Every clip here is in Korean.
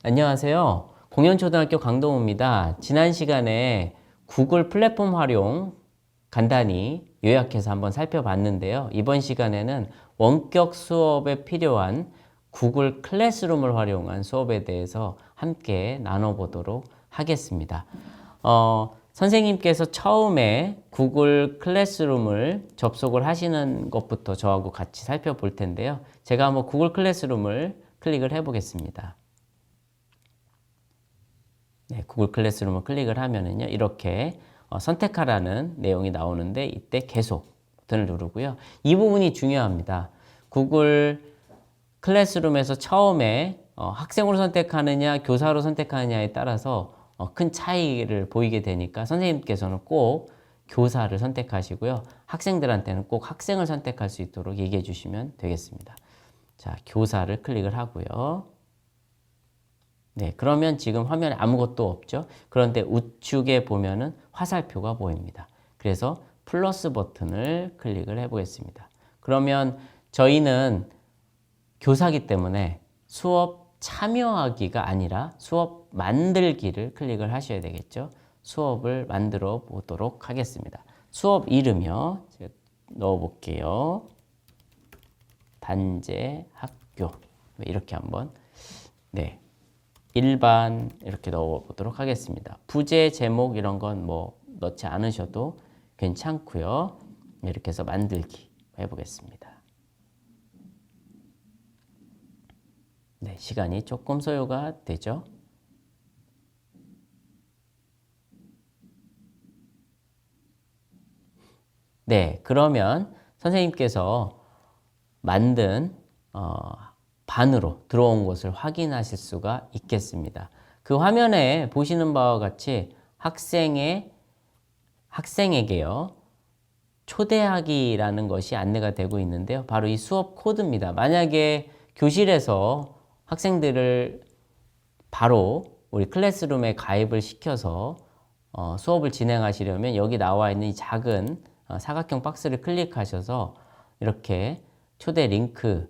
안녕하세요. 공연초등학교 강동우입니다. 지난 시간에 구글 플랫폼 활용 간단히 요약해서 한번 살펴봤는데요. 이번 시간에는 원격 수업에 필요한 구글 클래스룸을 활용한 수업에 대해서 함께 나눠보도록 하겠습니다. 선생님께서 처음에 구글 클래스룸을 접속을 하시는 것부터 저하고 같이 살펴볼 텐데요. 제가 한번 구글 클래스룸을 클릭을 해보겠습니다. 네, 구글 클래스룸을 클릭을 하면은요, 이렇게 선택하라는 내용이 나오는데 이때 계속 버튼을 누르고요. 이 부분이 중요합니다. 구글 클래스룸에서 처음에 학생으로 선택하느냐, 교사로 선택하느냐에 따라서 큰 차이를 보이게 되니까 선생님께서는 꼭 교사를 선택하시고요. 학생들한테는 꼭 학생을 선택할 수 있도록 얘기해 주시면 되겠습니다. 자, 교사를 클릭을 하고요. 네, 그러면 지금 화면에 아무것도 없죠. 그런데 우측에 보면은 화살표가 보입니다. 그래서 플러스 버튼을 클릭을 해보겠습니다. 그러면 저희는 교사기 때문에 수업 참여하기가 아니라 수업 만들기를 클릭을 하셔야 되겠죠. 수업을 만들어 보도록 하겠습니다. 수업 이름이요. 제가 넣어 볼게요. 단제 학교. 이렇게 한번. 네. 일반 이렇게 넣어 보도록 하겠습니다. 부제, 제목 이런 건 뭐 넣지 않으셔도 괜찮고요. 이렇게 해서 만들기 해보겠습니다. 네, 시간이 조금 소요가 되죠. 네, 그러면 선생님께서 만든 반으로 들어온 것을 확인하실 수가 있겠습니다. 그 화면에 보시는 바와 같이 학생에게요, 초대하기라는 것이 안내가 되고 있는데요. 바로 이 수업 코드입니다. 만약에 교실에서 학생들을 바로 우리 클래스룸에 가입을 시켜서 수업을 진행하시려면 여기 나와 있는 이 작은 사각형 박스를 클릭하셔서 이렇게 초대 링크를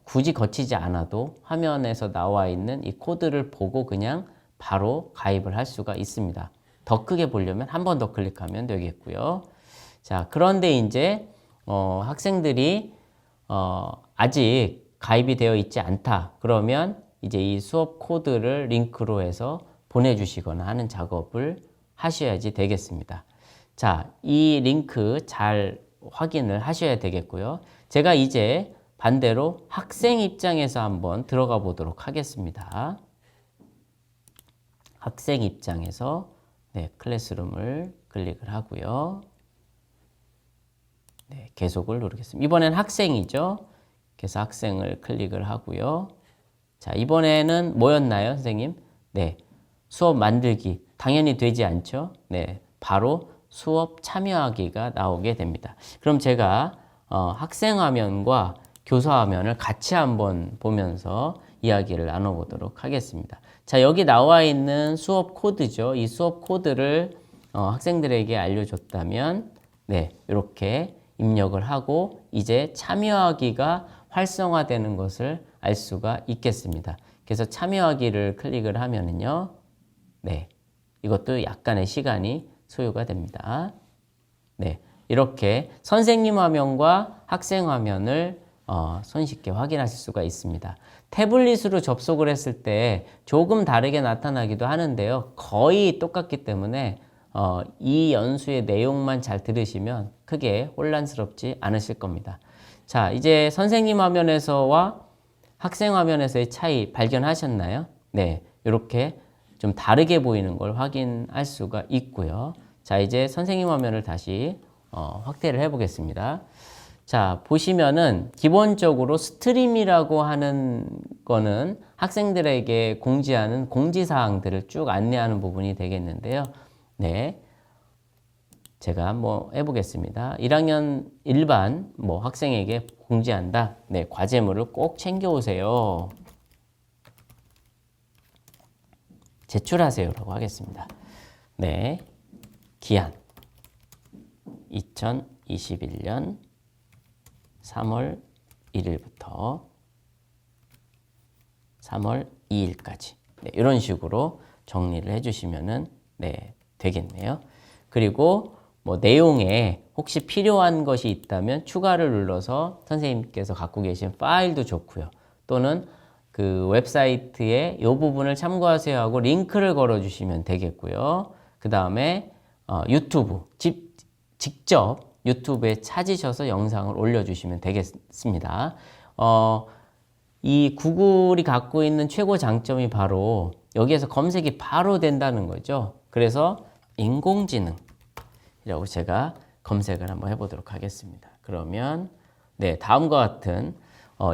굳이 거치지 않아도 화면에서 나와 있는 이 코드를 보고 그냥 바로 가입을 할 수가 있습니다. 더 크게 보려면 한 번 더 클릭하면 되겠고요. 자, 그런데 이제 학생들이 아직 가입이 되어 있지 않다. 그러면 이제 이 수업 코드를 링크로 해서 보내주시거나 하는 작업을 하셔야지 되겠습니다. 자, 이 링크 잘 확인을 하셔야 되겠고요. 제가 이제 반대로 학생 입장에서 한번 들어가 보도록 하겠습니다. 학생 입장에서 네, 클래스룸을 클릭을 하고요. 네, 계속을 누르겠습니다. 이번엔 학생이죠. 그래서 학생을 클릭을 하고요. 자, 이번에는 뭐였나요, 선생님? 네, 수업 만들기. 당연히 되지 않죠? 네, 바로 수업 참여하기가 나오게 됩니다. 그럼 제가 학생 화면과 교사 화면을 같이 한번 보면서 이야기를 나눠보도록 하겠습니다. 자, 여기 나와 있는 수업 코드죠. 이 수업 코드를 학생들에게 알려줬다면 네, 이렇게 입력을 하고 이제 참여하기가 활성화되는 것을 알 수가 있겠습니다. 그래서 참여하기를 클릭을 하면은요. 네, 이것도 약간의 시간이 소요가 됩니다. 네, 이렇게 선생님 화면과 학생 화면을 손쉽게 확인하실 수가 있습니다. 태블릿으로 접속을 했을 때 조금 다르게 나타나기도 하는데요. 거의 똑같기 때문에 이 연수의 내용만 잘 들으시면 크게 혼란스럽지 않으실 겁니다. 자, 이제 선생님 화면에서와 학생 화면에서의 차이 발견하셨나요? 네, 이렇게 좀 다르게 보이는 걸 확인할 수가 있고요. 자, 이제 선생님 화면을 다시 확대를 해 보겠습니다. 자, 보시면은 기본적으로 스트림이라고 하는 거는 학생들에게 공지하는 공지사항들을 쭉 안내하는 부분이 되겠는데요. 네. 제가 한번 해보겠습니다. 1학년 일반 학생에게 공지한다. 네, 과제물을 꼭 챙겨오세요. 제출하세요라고 하겠습니다. 네, 기한 2021년 3월 1일부터 3월 2일까지 네, 이런 식으로 정리를 해주시면은 네, 되겠네요. 그리고 뭐 내용에 혹시 필요한 것이 있다면 추가를 눌러서 선생님께서 갖고 계신 파일도 좋고요. 또는 그 웹사이트에 이 부분을 참고하세요 하고 링크를 걸어 주시면 되겠고요. 그 다음에 유튜브 직접 유튜브에 찾으셔서 영상을 올려주시면 되겠습니다. 이 구글이 갖고 있는 최고 장점이 바로 여기에서 검색이 바로 된다는 거죠. 그래서 인공지능이라고 제가 검색을 한번 해보도록 하겠습니다. 그러면 네, 다음과 같은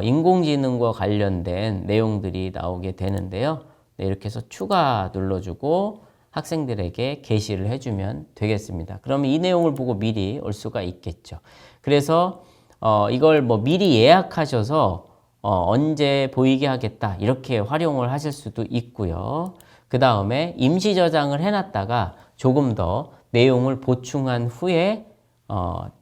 인공지능과 관련된 내용들이 나오게 되는데요. 네, 이렇게 해서 추가 눌러주고 학생들에게 게시를 해주면 되겠습니다. 그러면 이 내용을 보고 미리 올 수가 있겠죠. 그래서 이걸 뭐 미리 예약하셔서 언제 보이게 하겠다 이렇게 활용을 하실 수도 있고요. 그 다음에 임시 저장을 해놨다가 조금 더 내용을 보충한 후에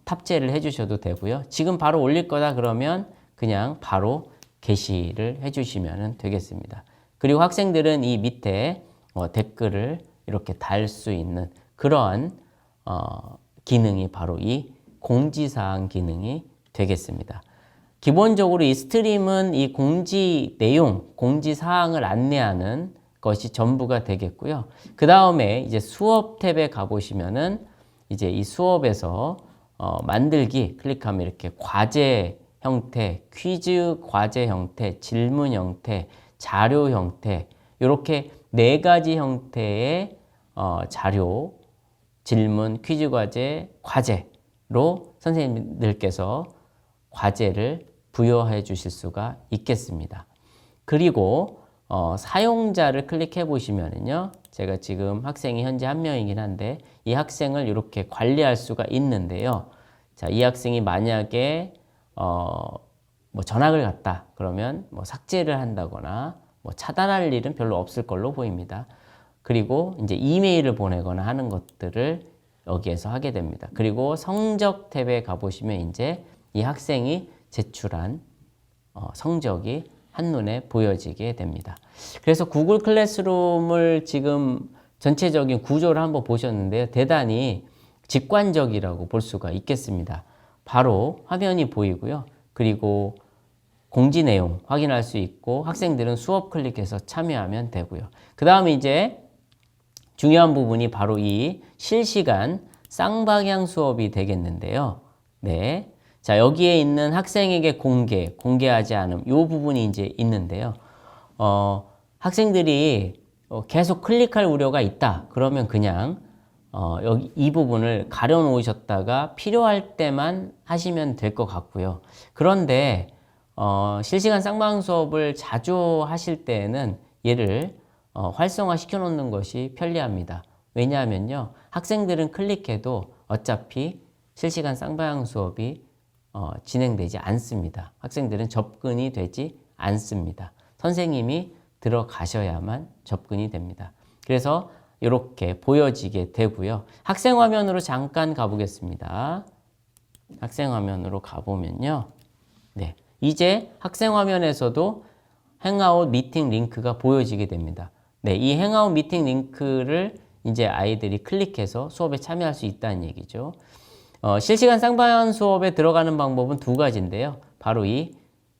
탑재를 해주셔도 되고요. 지금 바로 올릴 거다 그러면 그냥 바로 게시를 해주시면 되겠습니다. 그리고 학생들은 이 밑에 댓글을 이렇게 달 수 있는 그러한 기능이 바로 이 공지사항 기능이 되겠습니다. 기본적으로 이 스트림은 이 공지 내용, 공지 사항을 안내하는 것이 전부가 되겠고요. 그 다음에 이제 수업 탭에 가보시면은 이제 이 수업에서 만들기 클릭하면 이렇게 과제 형태, 퀴즈 과제 형태, 질문 형태, 자료 형태 이렇게 4가지 형태의 자료, 질문, 퀴즈 과제, 과제로 선생님들께서 과제를 부여해 주실 수가 있겠습니다. 그리고 사용자를 클릭해 보시면은요, 제가 지금 학생이 현재 1명이긴 한데 이 학생을 이렇게 관리할 수가 있는데요. 자, 이 학생이 만약에 뭐 전학을 갔다 그러면 뭐 삭제를 한다거나 뭐 차단할 일은 별로 없을 걸로 보입니다. 그리고 이제 이메일을 보내거나 하는 것들을 여기에서 하게 됩니다. 그리고 성적 탭에 가보시면 이제 이 학생이 제출한 성적이 한눈에 보여지게 됩니다. 그래서 구글 클래스룸을 지금 전체적인 구조를 한번 보셨는데요. 대단히 직관적이라고 볼 수가 있겠습니다. 바로 화면이 보이고요. 그리고 공지 내용 확인할 수 있고 학생들은 수업 클릭해서 참여하면 되고요. 그 다음에 이제 중요한 부분이 바로 이 실시간 쌍방향 수업이 되겠는데요. 네. 자, 여기에 있는 학생에게 공개하지 않음, 이 부분이 이제 있는데요. 학생들이 계속 클릭할 우려가 있다. 그러면 그냥 여기 이 부분을 가려 놓으셨다가 필요할 때만 하시면 될 것 같고요. 그런데 실시간 쌍방향 수업을 자주 하실 때에는 얘를 활성화 시켜 놓는 것이 편리합니다. 왜냐하면요, 학생들은 클릭해도 어차피 실시간 쌍방향 수업이 진행되지 않습니다. 학생들은 접근이 되지 않습니다. 선생님이 들어가셔야만 접근이 됩니다. 그래서 이렇게 보여지게 되고요. 학생 화면으로 잠깐 가보겠습니다. 학생 화면으로 가보면요. 네, 이제 학생 화면에서도 행아웃 미팅 링크가 보여지게 됩니다. 네, 이 행아웃 미팅 링크를 이제 아이들이 클릭해서 수업에 참여할 수 있다는 얘기죠. 실시간 쌍방향 수업에 들어가는 방법은 2가지인데요. 바로 이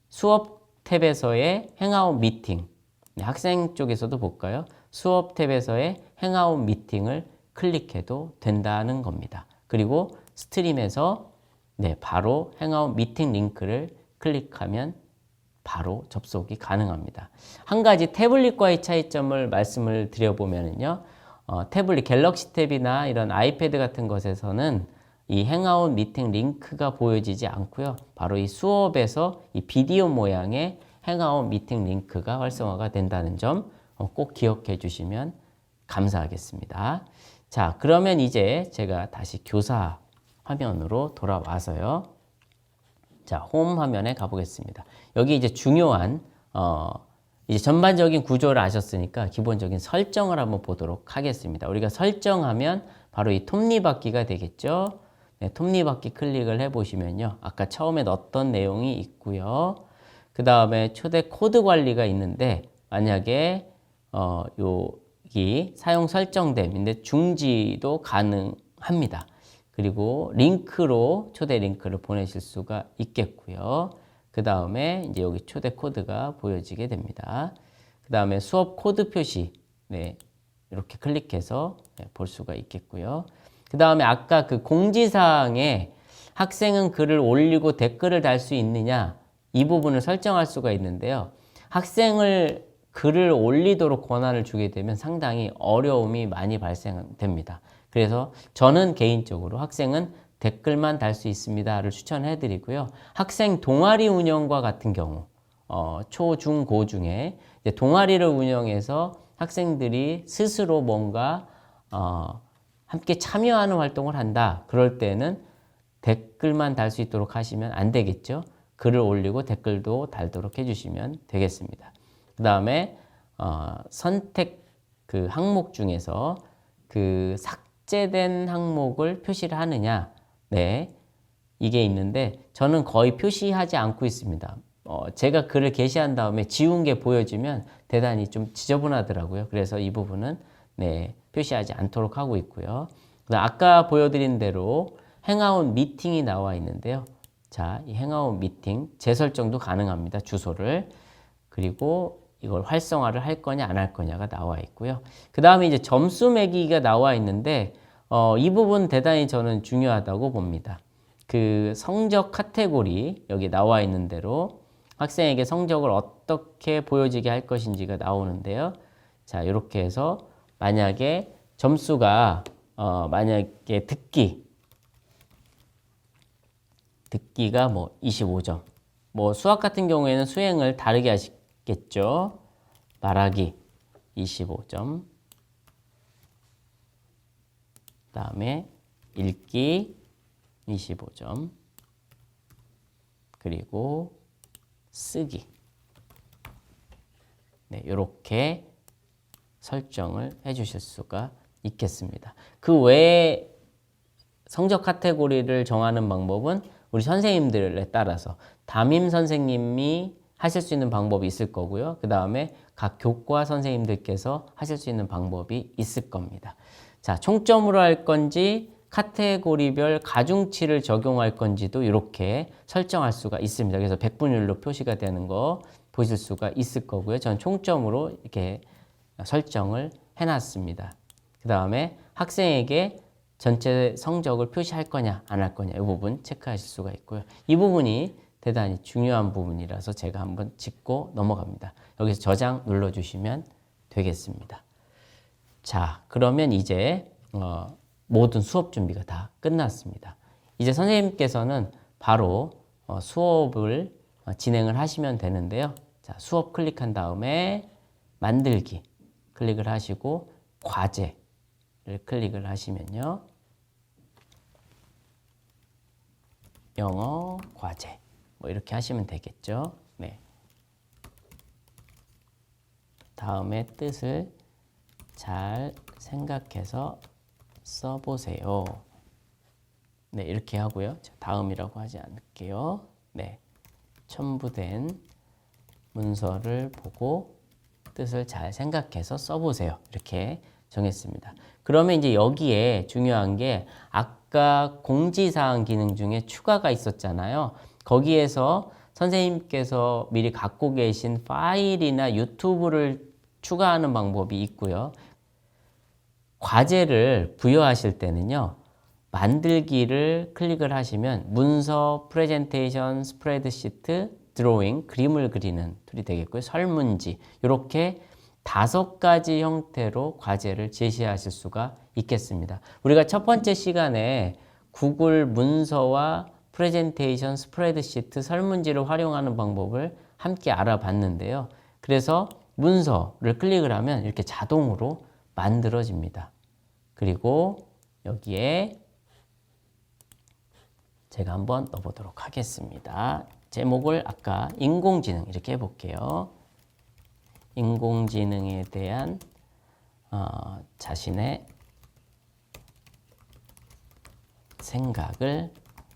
수업 탭에서의 행아웃 미팅, 네, 학생 쪽에서도 볼까요? 수업 탭에서의 행아웃 미팅을 클릭해도 된다는 겁니다. 그리고 스트림에서 네, 바로 행아웃 미팅 링크를 클릭하면 바로 접속이 가능합니다. 한 가지 태블릿과의 차이점을 말씀을 드려보면요. 태블릿, 갤럭시 탭이나 이런 아이패드 같은 것에서는 이 행아웃 미팅 링크가 보여지지 않고요. 바로 이 수업에서 이 비디오 모양의 행아웃 미팅 링크가 활성화가 된다는 점 꼭 기억해 주시면 감사하겠습니다. 자, 그러면 이제 제가 다시 교사 화면으로 돌아와서요. 자, 홈 화면에 가보겠습니다. 여기 이제 중요한 이제 전반적인 구조를 아셨으니까 기본적인 설정을 한번 보도록 하겠습니다. 우리가 설정하면 바로 이 톱니바퀴가 되겠죠. 네, 톱니바퀴 클릭을 해보시면요. 아까 처음에 넣었던 내용이 있고요. 그 다음에 초대 코드 관리가 있는데 만약에 여기 사용 설정됨인데 중지도 가능합니다. 그리고 링크로 초대 링크를 보내실 수가 있겠고요. 그 다음에 이제 여기 초대 코드가 보여지게 됩니다. 그 다음에 수업 코드 표시, 네, 이렇게 클릭해서 볼 수가 있겠고요. 그 다음에 아까 그 공지사항에 학생은 글을 올리고 댓글을 달 수 있느냐, 이 부분을 설정할 수가 있는데요. 학생을 글을 올리도록 권한을 주게 되면 상당히 어려움이 많이 발생됩니다. 그래서 저는 개인적으로 학생은 댓글만 달 수 있습니다를 추천해 드리고요. 학생 동아리 운영과 같은 경우 초, 중, 고 중에 이제 동아리를 운영해서 학생들이 스스로 뭔가 함께 참여하는 활동을 한다. 그럴 때는 댓글만 달 수 있도록 하시면 안 되겠죠. 글을 올리고 댓글도 달도록 해주시면 되겠습니다. 그 다음에 선택 그 항목 중에서 그 삭제된 항목을 표시를 하느냐, 네, 이게 있는데 저는 거의 표시하지 않고 있습니다. 제가 글을 게시한 다음에 지운 게 보여지면 대단히 좀 지저분하더라고요. 그래서 이 부분은 네, 표시하지 않도록 하고 있고요. 아까 보여드린 대로 행아웃 미팅이 나와 있는데요. 자, 이 행아웃 미팅 재설정도 가능합니다. 주소를. 그리고 이걸 활성화를 할 거냐 안 할 거냐가 나와 있고요. 그 다음에 이제 점수 매기가 나와 있는데 이 부분 대단히 저는 중요하다고 봅니다. 그 성적 카테고리 여기 나와 있는 대로 학생에게 성적을 어떻게 보여지게 할 것인지가 나오는데요. 자, 이렇게 해서 만약에 점수가 만약에 듣기가 뭐 25점, 뭐 수학 같은 경우에는 수행을 다르게 하시겠죠. 말하기 25점, 그 다음에 읽기 25점, 그리고 쓰기, 네, 이렇게 설정을 해 주실 수가 있겠습니다. 그 외에 성적 카테고리를 정하는 방법은 우리 선생님들에 따라서 담임 선생님이 하실 수 있는 방법이 있을 거고요. 그 다음에 각 교과 선생님들께서 하실 수 있는 방법이 있을 겁니다. 자, 총점으로 할 건지 카테고리별 가중치를 적용할 건지도 이렇게 설정할 수가 있습니다. 그래서 백분율로 표시가 되는 거 보실 수가 있을 거고요. 저는 총점으로 이렇게 설정을 해놨습니다. 그 다음에 학생에게 전체 성적을 표시할 거냐 안 할 거냐 이 부분 체크하실 수가 있고요. 이 부분이 대단히 중요한 부분이라서 제가 한번 짚고 넘어갑니다. 여기서 저장 눌러주시면 되겠습니다. 자, 그러면 이제 모든 수업 준비가 다 끝났습니다. 이제 선생님께서는 바로 수업을 진행을 하시면 되는데요. 자, 수업 클릭한 다음에 만들기 클릭을 하시고 과제를 클릭을 하시면요. 영어 과제 뭐 이렇게 하시면 되겠죠. 네. 다음에 뜻을 잘 생각해서 써보세요. 네, 이렇게 하고요. 다음이라고 하지 않을게요. 네, 첨부된 문서를 보고 뜻을 잘 생각해서 써보세요. 이렇게 정했습니다. 그러면 이제 여기에 중요한 게 아까 공지사항 기능 중에 추가가 있었잖아요. 거기에서 선생님께서 미리 갖고 계신 파일이나 유튜브를 추가하는 방법이 있고요. 과제를 부여하실 때는요. 만들기를 클릭을 하시면 문서, 프레젠테이션, 스프레드시트, 드로잉, 그림을 그리는 툴이 되겠고요. 설문지 이렇게 5가지 형태로 과제를 제시하실 수가 있겠습니다. 우리가 첫 번째 시간에 구글 문서와 프레젠테이션, 스프레드시트, 설문지를 활용하는 방법을 함께 알아봤는데요. 그래서 문서를 클릭을 하면 이렇게 자동으로 만들어집니다. 그리고 여기에 제가 한번 넣어보도록 하겠습니다. 제목을 아까 인공지능 이렇게 해볼게요. 인공지능에 대한 자신의 생각을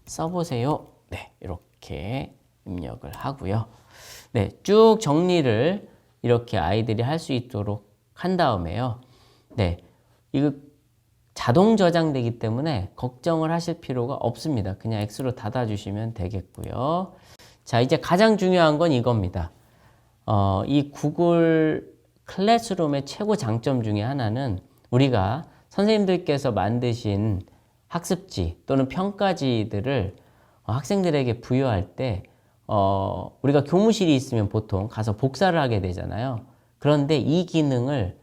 써보세요. 네, 이렇게 입력을 하고요. 네, 쭉 정리를 이렇게 아이들이 할 수 있도록 한 다음에요. 네, 이거 자동 저장되기 때문에 걱정을 하실 필요가 없습니다. 그냥 X로 닫아주시면 되겠고요. 자, 이제 가장 중요한 건 이겁니다. 이 구글 클래스룸의 최고 장점 중에 하나는 우리가 선생님들께서 만드신 학습지 또는 평가지들을 학생들에게 부여할 때 우리가 교무실이 있으면 보통 가서 복사를 하게 되잖아요. 그런데 이 기능을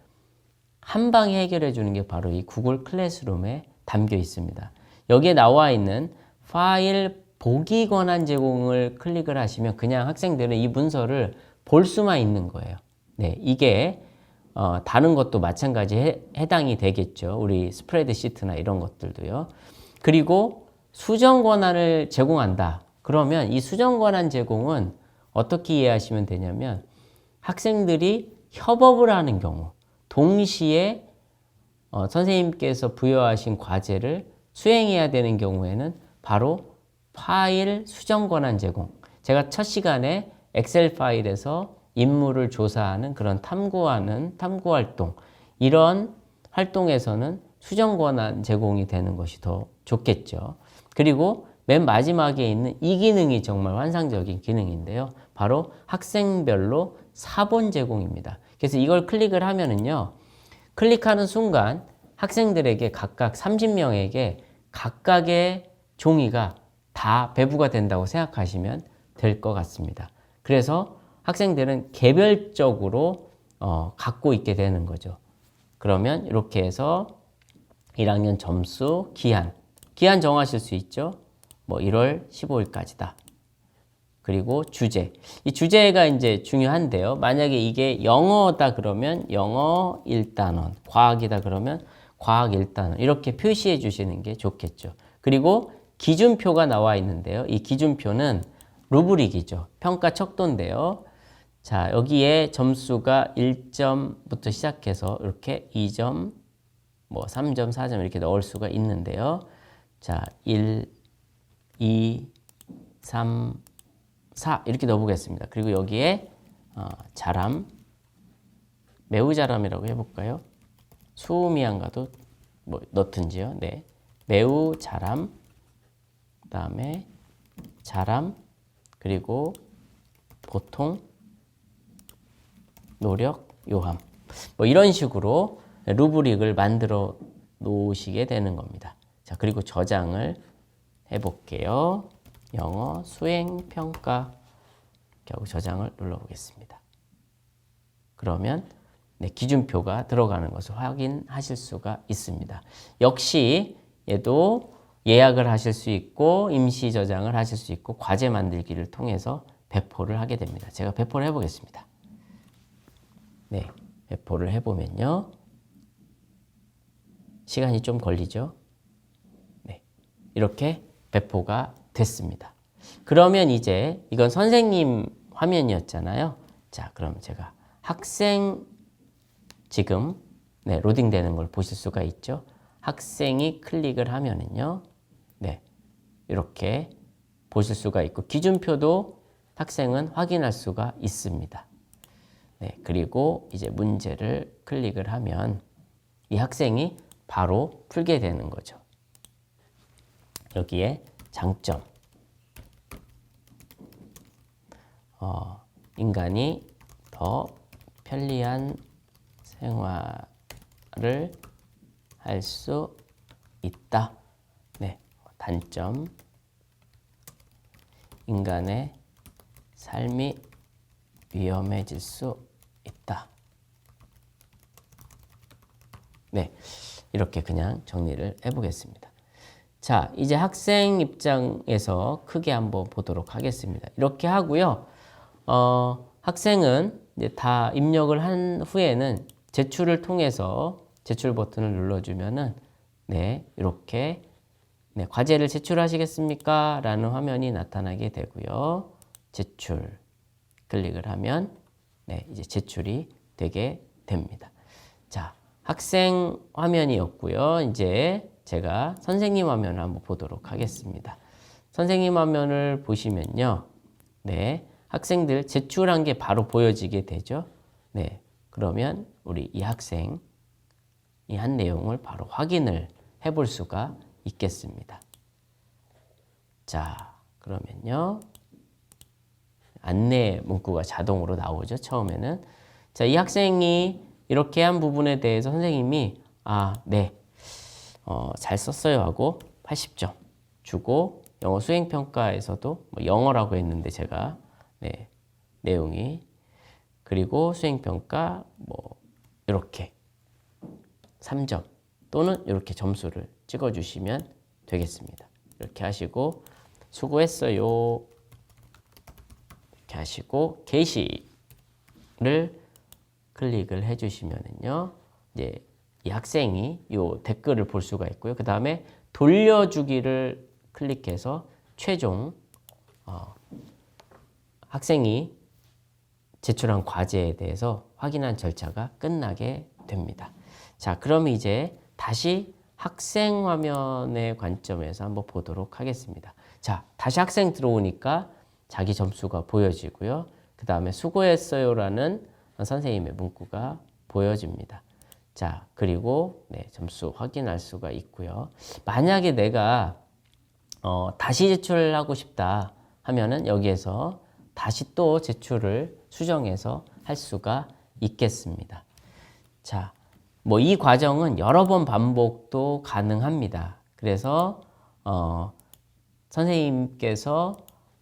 한 방에 해결해 주는 게 바로 이 구글 클래스룸에 담겨 있습니다. 여기에 나와 있는 파일 보기 권한 제공을 클릭을 하시면 그냥 학생들은 이 문서를 볼 수만 있는 거예요. 네, 이게 다른 것도 마찬가지 해당이 되겠죠. 우리 스프레드시트나 이런 것들도요. 그리고 수정 권한을 제공한다. 그러면 이 수정 권한 제공은 어떻게 이해하시면 되냐면 학생들이 협업을 하는 경우 동시에 선생님께서 부여하신 과제를 수행해야 되는 경우에는 바로 파일 수정 권한 제공. 제가 첫 시간에 엑셀 파일에서 인물을 조사하는 그런 탐구 활동, 이런 활동에서는 수정 권한 제공이 되는 것이 더 좋겠죠. 그리고 맨 마지막에 있는 이 기능이 정말 환상적인 기능인데요. 바로 학생별로 사본 제공입니다. 그래서 이걸 클릭을 하면은요, 클릭하는 순간 학생들에게 각각 30명에게 각각의 종이가 다 배부가 된다고 생각하시면 될 것 같습니다. 그래서 학생들은 개별적으로 갖고 있게 되는 거죠. 그러면 이렇게 해서 1학년 점수, 기한 정하실 수 있죠. 뭐 1월 15일까지다. 그리고 주제. 이 주제가 이제 중요한데요. 만약에 이게 영어다 그러면 영어 1단원, 과학이다 그러면 과학 1단원. 이렇게 표시해 주시는 게 좋겠죠. 그리고 기준표가 나와 있는데요. 이 기준표는 루브릭이죠. 평가 척도인데요. 자, 여기에 점수가 1점부터 시작해서 이렇게 2점, 뭐 3점, 4점 이렇게 넣을 수가 있는데요. 자, 1, 2, 3, 4 이렇게 넣어보겠습니다. 그리고 여기에 잘함, 매우 잘함이라고 해볼까요? 수미안가도 뭐 넣든지요. 네, 매우 잘함, 그 다음에 잘함, 그리고 보통, 노력, 요함, 뭐 이런 식으로 루브릭을 만들어 놓으시게 되는 겁니다. 자, 그리고 저장을 해볼게요. 영어 수행평가 이렇게 하고 저장을 눌러보겠습니다. 그러면 네, 기준표가 들어가는 것을 확인하실 수가 있습니다. 역시 얘도 예약을 하실 수 있고 임시 저장을 하실 수 있고 과제 만들기를 통해서 배포를 하게 됩니다. 제가 배포를 해보겠습니다. 네, 배포를 해보면요. 시간이 좀 걸리죠? 네, 이렇게 배포가 됐습니다. 그러면 이제 이건 선생님 화면이었잖아요. 자, 그럼 제가 학생 지금 네, 로딩되는 걸 보실 수가 있죠. 학생이 클릭을 하면은요. 네, 이렇게 보실 수가 있고 기준표도 학생은 확인할 수가 있습니다. 네, 그리고 이제 문제를 클릭을 하면 이 학생이 바로 풀게 되는 거죠. 여기에 장점. 인간이 더 편리한 생활을 할 수 있다. 네, 단점. 인간의 삶이 위험해질 수 있다. 네, 이렇게 그냥 정리를 해보겠습니다. 자, 이제 학생 입장에서 크게 한번 보도록 하겠습니다. 이렇게 하고요. 학생은 이제 다 입력을 한 후에는 제출을 통해서 제출 버튼을 눌러주면은 네, 이렇게 네, 과제를 제출하시겠습니까? 라는 화면이 나타나게 되고요. 제출 클릭을 하면 네, 이제 제출이 되게 됩니다. 자, 학생 화면이었고요. 이제 제가 선생님 화면을 한번 보도록 하겠습니다. 선생님 화면을 보시면요. 네, 학생들 제출한 게 바로 보여지게 되죠. 네, 그러면 우리 이 학생 이 한 내용을 바로 확인을 해볼 수가 있겠습니다. 자, 그러면요. 안내 문구가 자동으로 나오죠. 처음에는. 자, 이 학생이 이렇게 한 부분에 대해서 선생님이 네, 잘 썼어요 하고 80점 주고 영어 수행평가에서도 뭐 영어라고 했는데 제가 네, 내용이 그리고 수행평가 뭐 이렇게 3점 또는 이렇게 점수를 찍어주시면 되겠습니다. 이렇게 하시고 수고했어요 이렇게 하시고 게시를 클릭을 해주시면은요 이제 이 학생이 요 댓글을 볼 수가 있고요. 그 다음에 돌려주기를 클릭해서 최종 학생이 제출한 과제에 대해서 확인한 절차가 끝나게 됩니다. 자, 그럼 이제 다시 학생 화면의 관점에서 한번 보도록 하겠습니다. 자, 다시 학생 들어오니까 자기 점수가 보여지고요. 그 다음에 수고했어요라는 선생님의 문구가 보여집니다. 자, 그리고 네, 점수 확인할 수가 있고요. 만약에 내가 다시 제출하고 싶다 하면은 여기에서 다시 또 제출을 수정해서 할 수가 있겠습니다. 자, 뭐 이 과정은 여러 번 반복도 가능합니다. 그래서 선생님께서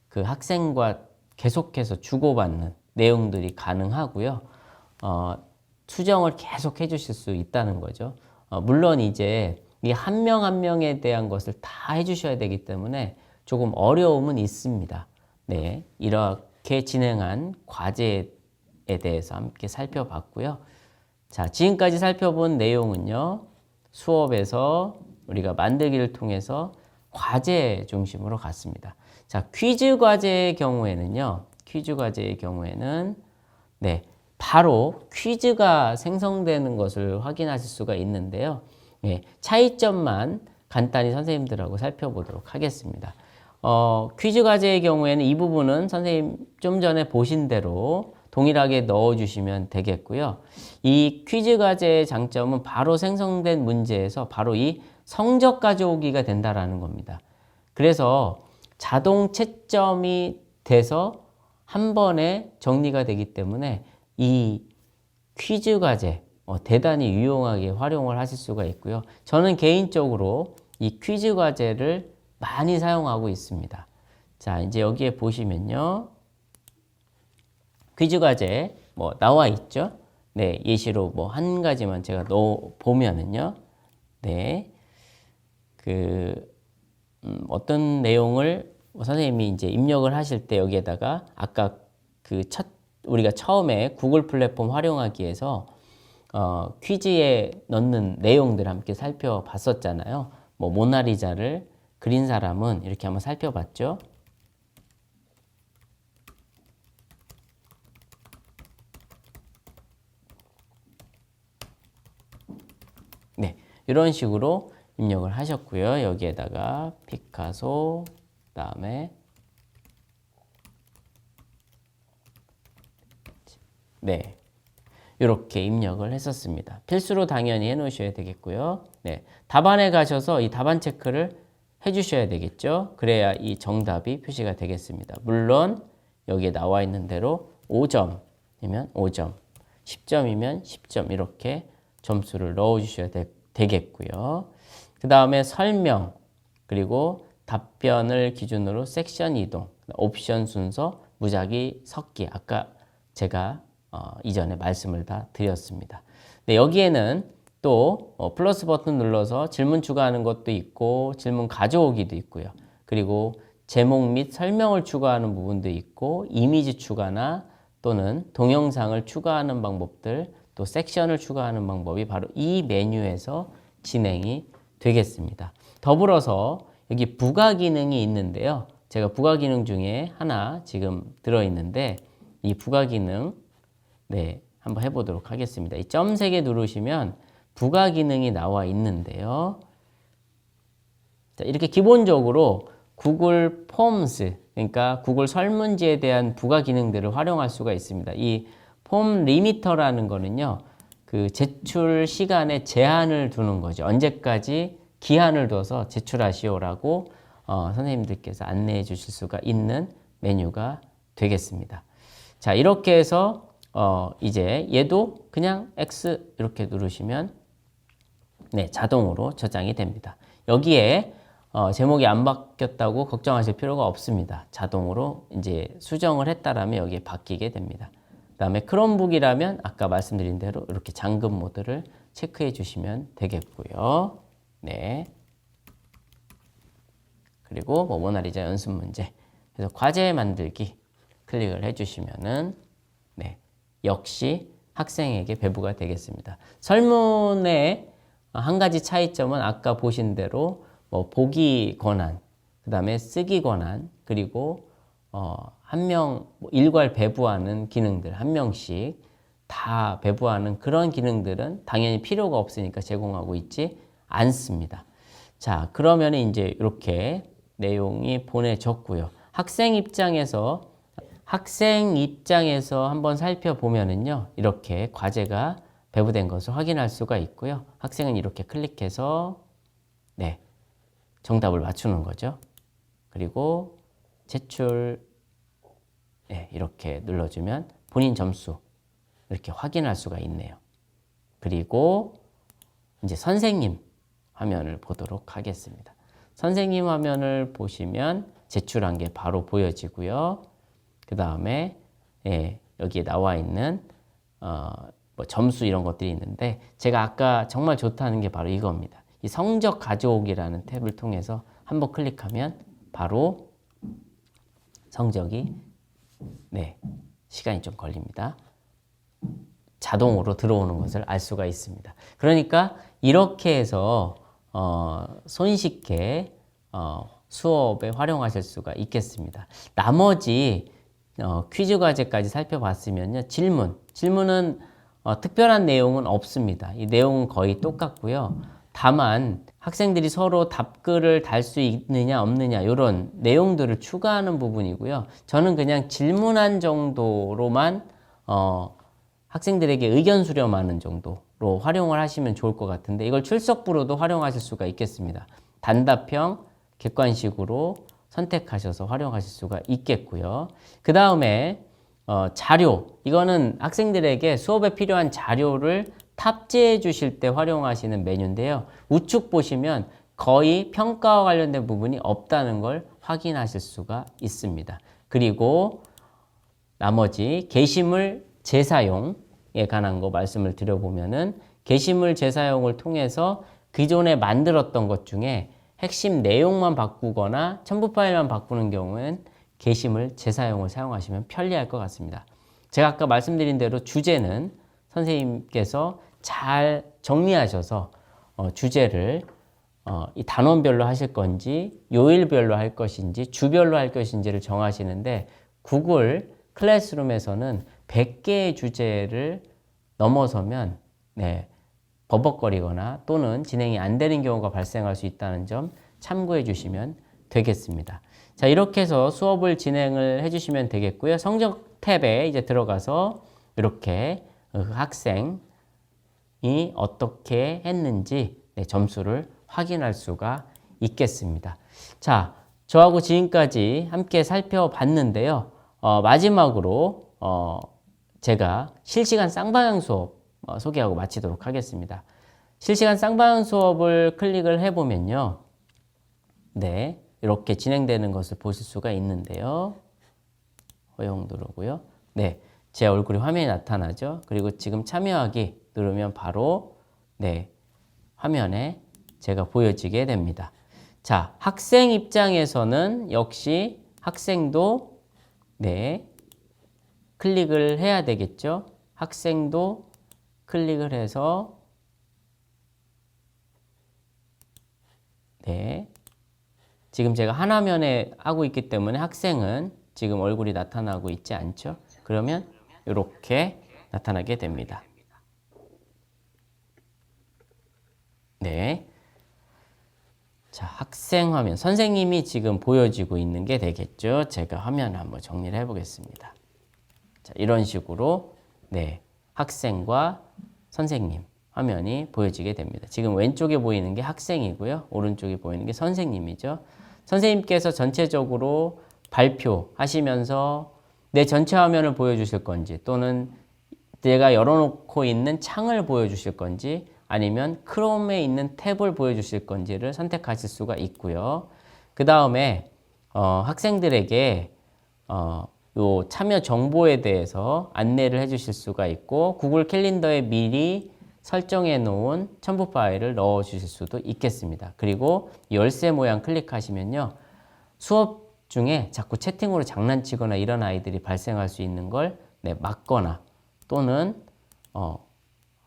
그 학생과 계속해서 주고받는 내용들이 가능하고요. 수정을 계속 해주실 수 있다는 거죠. 물론 이제 이 한 명 한 명에 대한 것을 다 해주셔야 되기 때문에 조금 어려움은 있습니다. 네, 이렇게 진행한 과제에 대해서 함께 살펴봤고요. 자, 지금까지 살펴본 내용은요, 수업에서 우리가 만들기를 통해서 과제 중심으로 갔습니다. 자, 퀴즈 과제의 경우에는요, 네, 바로 퀴즈가 생성되는 것을 확인하실 수가 있는데요. 네, 차이점만 간단히 선생님들하고 살펴보도록 하겠습니다. 퀴즈 과제의 경우에는 이 부분은 선생님 좀 전에 보신 대로 동일하게 넣어주시면 되겠고요. 이 퀴즈 과제의 장점은 바로 생성된 문제에서 바로 이 성적 가져오기가 된다라는 겁니다. 그래서 자동 채점이 돼서 한 번에 정리가 되기 때문에 이 퀴즈 과제 대단히 유용하게 활용을 하실 수가 있고요. 저는 개인적으로 이 퀴즈 과제를 많이 사용하고 있습니다. 자, 이제 여기에 보시면요. 퀴즈 과제 뭐 나와 있죠. 네, 예시로 뭐 한 가지만 제가 넣어 보면은요. 네. 어떤 내용을 선생님이 이제 입력을 하실 때 여기에다가 아까 우리가 처음에 구글 플랫폼 활용하기에서 퀴즈에 넣는 내용들 함께 살펴봤었잖아요. 뭐 모나리자를 그린 사람은 이렇게 한번 살펴봤죠. 네, 이런 식으로 입력을 하셨고요. 여기에다가 피카소, 그다음에 네, 이렇게 입력을 했었습니다. 필수로 당연히 해놓으셔야 되겠고요. 네, 답안에 가셔서 이 답안 체크를 해주셔야 되겠죠. 그래야 이 정답이 표시가 되겠습니다. 물론 여기에 나와 있는 대로 5점이면 5점, 10점이면 10점 이렇게 점수를 넣어주셔야 되겠고요. 그 다음에 설명, 그리고 답변을 기준으로 섹션 이동, 옵션 순서, 무작위 섞기. 아까 제가 이전에 말씀을 다 드렸습니다. 네, 여기에는 또 플러스 버튼 눌러서 질문 추가하는 것도 있고 질문 가져오기도 있고요. 그리고 제목 및 설명을 추가하는 부분도 있고 이미지 추가나 또는 동영상을 추가하는 방법들, 또 섹션을 추가하는 방법이 바로 이 메뉴에서 진행이 되겠습니다. 더불어서 여기 부가 기능이 있는데요. 제가 부가 기능 중에 하나 지금 들어있는데 이 부가 기능 한번 해보도록 하겠습니다. 이 점 3개 누르시면 부가 기능이 나와 있는데요. 자, 이렇게 기본적으로 구글 폼스, 그러니까 구글 설문지에 대한 부가 기능들을 활용할 수가 있습니다. 이 폼 리미터라는 거는요, 그 제출 시간에 제한을 두는 거죠. 언제까지 기한을 둬서 제출하시오라고 선생님들께서 안내해 주실 수가 있는 메뉴가 되겠습니다. 자, 이렇게 해서 이제 얘도 그냥 X 이렇게 누르시면 네, 자동으로 저장이 됩니다. 여기에 제목이 안 바뀌었다고 걱정하실 필요가 없습니다. 자동으로 이제 수정을 했다라면 여기에 바뀌게 됩니다. 그 다음에 크롬북이라면 아까 말씀드린 대로 이렇게 잠금 모드를 체크해 주시면 되겠고요. 네. 그리고 뭐 모나리자 연습 문제. 그래서 과제 만들기 클릭을 해주시면은 네, 역시 학생에게 배부가 되겠습니다. 설문의 한 가지 차이점은 아까 보신 대로 뭐 보기 권한, 그 다음에 쓰기 권한, 그리고 한 명 일괄 배부하는 기능들 한 명씩 다 배부하는 그런 기능들은 당연히 필요가 없으니까 제공하고 있지 않습니다. 자, 그러면 이제 이렇게 내용이 보내졌고요. 학생 입장에서 한번 살펴보면은요, 이렇게 과제가 배부된 것을 확인할 수가 있고요. 학생은 이렇게 클릭해서 네, 정답을 맞추는 거죠. 그리고 제출 네, 이렇게 눌러주면 본인 점수 이렇게 확인할 수가 있네요. 그리고 이제 선생님 화면을 보도록 하겠습니다. 선생님 화면을 보시면 제출한 게 바로 보여지고요. 그 다음에 예, 여기에 나와 있는 뭐 점수 이런 것들이 있는데 제가 아까 정말 좋다는 게 바로 이겁니다. 이 성적 가져오기라는 탭을 통해서 한번 클릭하면 바로 성적이 네, 시간이 좀 걸립니다. 자동으로 들어오는 것을 알 수가 있습니다. 그러니까 이렇게 해서 손쉽게 수업에 활용하실 수가 있겠습니다. 나머지 퀴즈 과제까지 살펴봤으면요. 질문은 특별한 내용은 없습니다. 이 내용은 거의 똑같고요. 다만 학생들이 서로 답글을 달 수 있느냐 없느냐 이런 내용들을 추가하는 부분이고요. 저는 그냥 질문한 정도로만 학생들에게 의견 수렴하는 정도로 활용을 하시면 좋을 것 같은데 이걸 출석부로도 활용하실 수가 있겠습니다. 단답형, 객관식으로 선택하셔서 활용하실 수가 있겠고요. 그 다음에 자료, 이거는 학생들에게 수업에 필요한 자료를 탑재해 주실 때 활용하시는 메뉴인데요. 우측 보시면 거의 평가와 관련된 부분이 없다는 걸 확인하실 수가 있습니다. 그리고 나머지 게시물 재사용에 관한 거 말씀을 드려보면은 게시물 재사용을 통해서 기존에 만들었던 것 중에 핵심 내용만 바꾸거나 첨부 파일만 바꾸는 경우엔 게시물 재사용을 사용하시면 편리할 것 같습니다. 제가 아까 말씀드린 대로 주제는 선생님께서 잘 정리하셔서 주제를 이 단원별로 하실 건지 요일별로 할 것인지 주별로 할 것인지를 정하시는데 구글 클래스룸에서는 100개의 주제를 넘어서면 네, 버벅거리거나 또는 진행이 안 되는 경우가 발생할 수 있다는 점 참고해 주시면 되겠습니다. 자, 이렇게 해서 수업을 진행을 해 주시면 되겠고요. 성적 탭에 이제 들어가서 이렇게 학생이 어떻게 했는지 네, 점수를 확인할 수가 있겠습니다. 자, 저하고 지금까지 함께 살펴봤는데요. 마지막으로 제가 실시간 쌍방향 수업 소개하고 마치도록 하겠습니다. 실시간 쌍방향 수업을 클릭을 해보면요. 네, 이렇게 진행되는 것을 보실 수가 있는데요. 허용 누르고요. 네, 제 얼굴이 화면에 나타나죠. 그리고 지금 참여하기 누르면 바로 네, 화면에 제가 보여지게 됩니다. 자, 학생 입장에서는 역시 학생도 네, 클릭을 해야 되겠죠. 학생도 클릭을 해서 네, 지금 제가 한 화면에 하고 있기 때문에 학생은 지금 얼굴이 나타나고 있지 않죠. 그러면 이렇게 나타나게 됩니다. 네. 자, 학생 화면. 선생님이 지금 보여지고 있는 게 되겠죠. 제가 화면을 한번 정리를 해보겠습니다. 자, 이런 식으로 네, 학생과 선생님 화면이 보여지게 됩니다. 지금 왼쪽에 보이는 게 학생이고요. 오른쪽에 보이는 게 선생님이죠. 선생님께서 전체적으로 발표하시면서 내 전체 화면을 보여주실 건지 또는 내가 열어놓고 있는 창을 보여주실 건지 아니면 크롬에 있는 탭을 보여주실 건지를 선택하실 수가 있고요. 그 다음에 학생들에게 요 참여 정보에 대해서 안내를 해주실 수가 있고 구글 캘린더에 미리 설정해 놓은 첨부 파일을 넣어 주실 수도 있겠습니다. 그리고 열쇠 모양 클릭하시면요. 수업 중에 자꾸 채팅으로 장난치거나 이런 아이들이 발생할 수 있는 걸 막거나 또는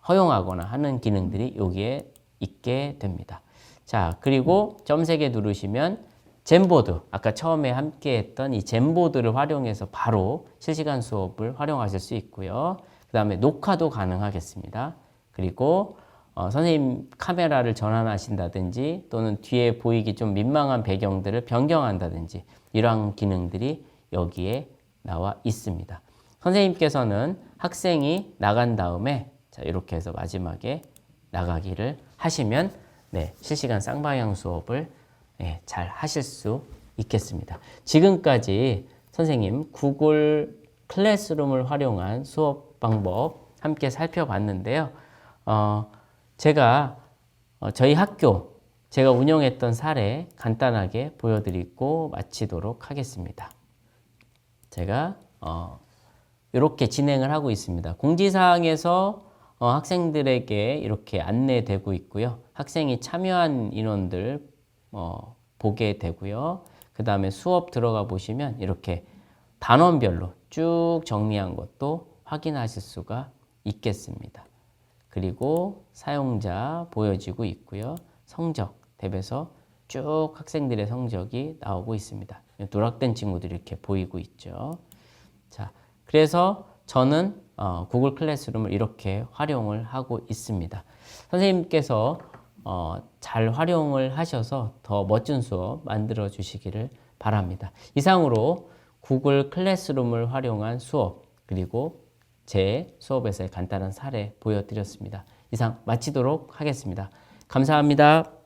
허용하거나 하는 기능들이 여기에 있게 됩니다. 자, 그리고 점 3개 누르시면 젠보드, 아까 처음에 함께 했던 이 젠보드를 활용해서 바로 실시간 수업을 활용하실 수 있고요. 그 다음에 녹화도 가능하겠습니다. 그리고 선생님 카메라를 전환하신다든지 또는 뒤에 보이기 좀 민망한 배경들을 변경한다든지 이러한 기능들이 여기에 나와 있습니다. 선생님께서는 학생이 나간 다음에 자, 이렇게 해서 마지막에 나가기를 하시면 네, 실시간 쌍방향 수업을 네, 잘 하실 수 있겠습니다. 지금까지 선생님 구글 클래스룸을 활용한 수업 방법 함께 살펴봤는데요. 제가 저희 학교 제가 운영했던 사례 간단하게 보여드리고 마치도록 하겠습니다. 제가 이렇게 진행을 하고 있습니다. 공지사항에서 학생들에게 이렇게 안내되고 있고요. 학생이 참여한 인원들 보게 되고요. 그 다음에 수업 들어가 보시면 이렇게 단원별로 쭉 정리한 것도 확인하실 수가 있겠습니다. 그리고 사용자 보여지고 있고요. 성적 탭에서 쭉 학생들의 성적이 나오고 있습니다. 누락된 친구들이 이렇게 보이고 있죠. 자, 그래서 저는 구글 클래스룸을 이렇게 활용을 하고 있습니다. 선생님께서 잘 활용을 하셔서 더 멋진 수업 만들어 주시기를 바랍니다. 이상으로 구글 클래스룸을 활용한 수업 그리고 제 수업에서의 간단한 사례 보여드렸습니다. 이상 마치도록 하겠습니다. 감사합니다.